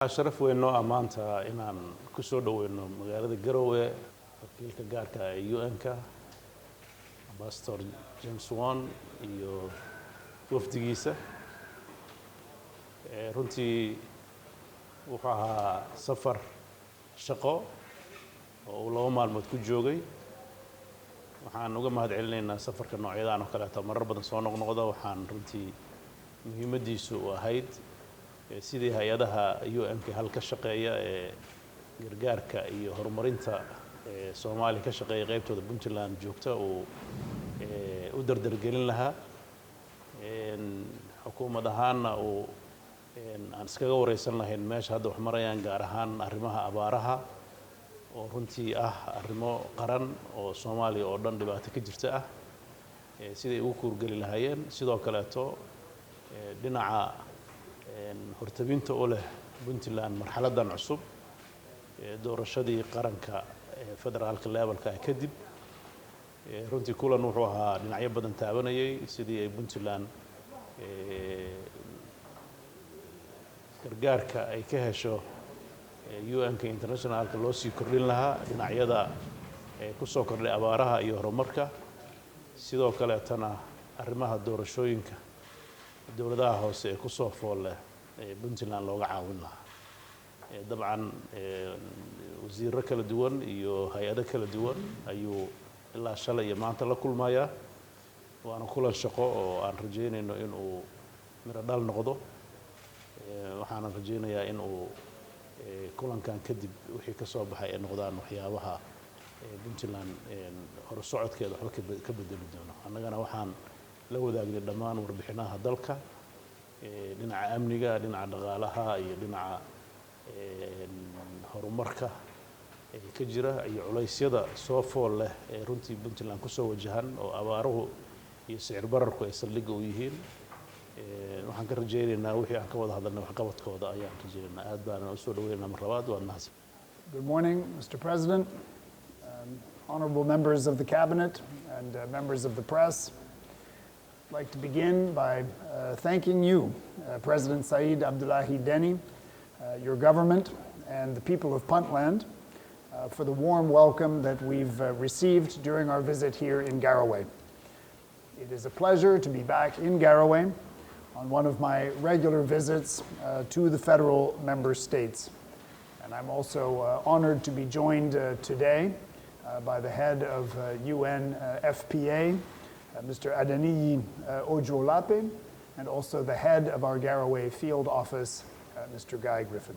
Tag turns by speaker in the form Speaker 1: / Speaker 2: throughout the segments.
Speaker 1: sharaf weyn noo amaanta inaan ku soo dhaweyno magaalada Garoowe wakiilka gaarka ah ee UN-ka Ambassador Swan iyo waftigiisa runtii wuxuu ahaa safar shaqo oo uu laba maalmood ku joogay waxaan uga mahadcelinaynaa safarka noocyadaan oo kale ah marar badan soo noqnoqda waxaan runtii muhiimadiisu u ahayd sidii hay'adaha UN-ka halka shaqeeya ee gargaarka iyo horumarinta Soomaaliya ka shaqeeya qaybtooda Puntland joogta oo u dardargelin lahaa xukuumad ahaanna oo aan iskaga wareysan lahayn meesha hadda wax marayaan gaar ahaan arrimaha abaaraha oo runtii ah arrimo qaran oo Soomaaliya oo dhan dhibaato ka jirta ah sidii ugu kuurgali lahaayeen sidoo kaleeto dhinaca hortabinta u leh Puntland marxaladan cusub doorashadii qaranka federaalka levelka kadib runtii kulan wuxuu ahaa dhinacyo badan taabanayay sidii ay Puntland gargaarka ay ka hesho UN-ka internationalka loo sii kordhin lahaa dhinacyada ku soo kordhay abaaraha iyo horumarka sidoo kaleetana arrimaha doorashooyinka dowladaha hoose ee ku soo fool leh Puntland looga caawin lahaa dabcan wasiirro kala duwan iyo hay'ado kala duwan ayuu ilaa shalay iyo maanta la kulmayaa waana kulan shaqo oo aan rajeynayno in uu miro dhal noqdo waxaan rajeynayaa in uu kulankan kadib wixii ka soo baxay ay noqdaan waxyaabaha Puntland hor socodkeeda wax ka bedeli doono annagana waxaan la wadaagnay dhammaan warbixinaha dalka dhinaca amniga dhinaca dhaqaalaha iyo dhinaca horumarka ka jira iyo culeysyada soo fool leh ee runtii Puntland ku soo wajahan oo abaaruhu iyo sicir bararku ay saldhig u yihiin waxaan ka rajeynaynaa wixii aan ka wada hadalnay waxqabadkooda ayaan rajeynaynaa aad baan u soo dhaweynaa mar labaad waa mahadsan.
Speaker 2: Good morning, Mr. President, honorable members of the cabinet and members of the press. I'd like to begin by thanking you, President Saeed Abdullahi Deni, your government, and the people of Puntland for the warm welcome that we've received during our visit here in Garoowe. It is a pleasure to be back in Garoowe on one of my regular visits to the federal member states. And I'm also honored to be joined today by the head of UN FPA, Mr. Adeniyi Ojolape, and also the head of our Garoowe field office, Mr. Guy Griffin.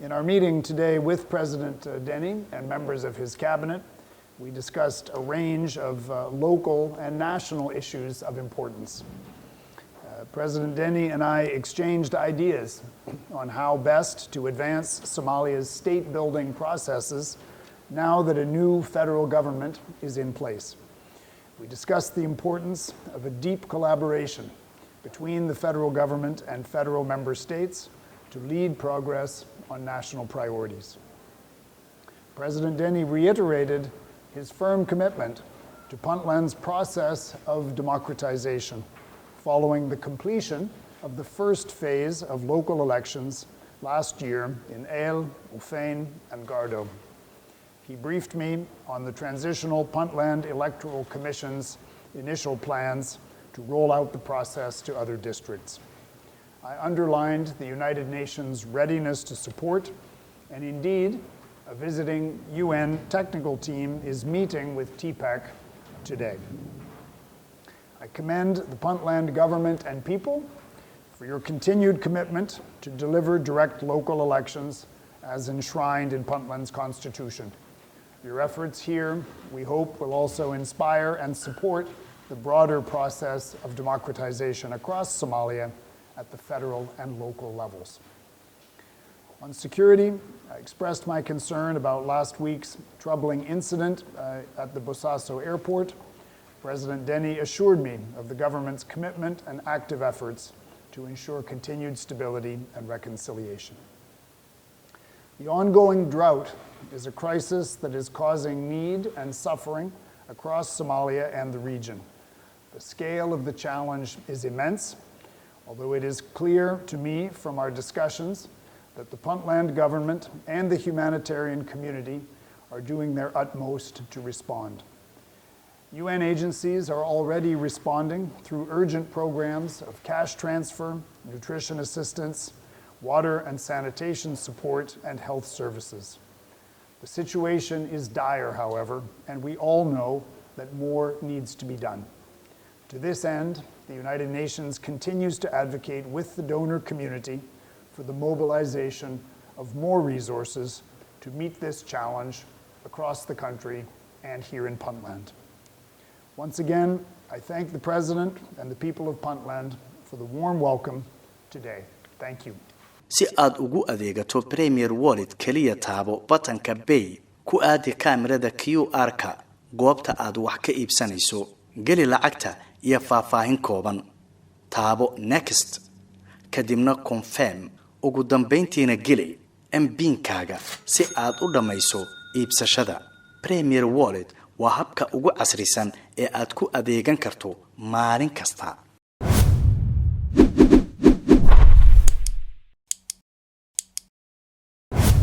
Speaker 2: In our meeting today with President Deni and members of his cabinet, we discussed a range of local and national issues of importance. President Deni and I exchanged ideas on how best to advance Somalia's state-building processes now that a new federal government is in place. We discussed the importance of a deep collaboration between the federal government and federal member states to lead progress on national priorities. President Deni reiterated his firm commitment to Puntland's process of democratization following the completion of the first phase of local elections last year in Ale, Ufane, and Gardo. He briefed me on the Transitional Puntland Electoral Commission's initial plans to roll out the process to other districts. I underlined the United Nations' readiness to support, and indeed, a visiting UN technical team is meeting with TPEC today. I commend the Puntland government and people for your continued commitment to deliver direct local elections as enshrined in Puntland's constitution. Your efforts here, we hope, will also inspire and support the broader process of democratization across Somalia at the federal and local levels. On security, I expressed my concern about last week's troubling incident at the Bosaso airport. President Deni assured me of the government's commitment and active efforts to ensure continued stability and reconciliation. The ongoing drought is a crisis that is causing need and suffering across Somalia and the region. The scale of the challenge is immense. although it is clear to me from our discussions that the Puntland government and the humanitarian community are doing their utmost to respond. UN agencies are already responding through urgent programs of cash transfer, nutrition assistance, water and sanitation support, and health services. The situation is dire, however, and we all know that more needs to be done. To this end, the United Nations continues to advocate with the donor community for the mobilization of more resources to meet this challenge across the country and here in Puntland. Once again, I thank the President and the people of Puntland for the warm welcome today. Thank you.
Speaker 3: Si aad ugu adeegato Premier Wallet kaliya taabo batanka Pay ku aadi kaamirada QR-ka goobta aad wax ka iibsanayso geli lacagta iyo faahfaahin kooban taabo Next kadibna Confirm ugu dambeyntiina geli MPin-kaaga si aad u dhamayso iibsashada. Premier Wallet waa habka ugu casrisan ee aad ku adeegan karto maalin kasta.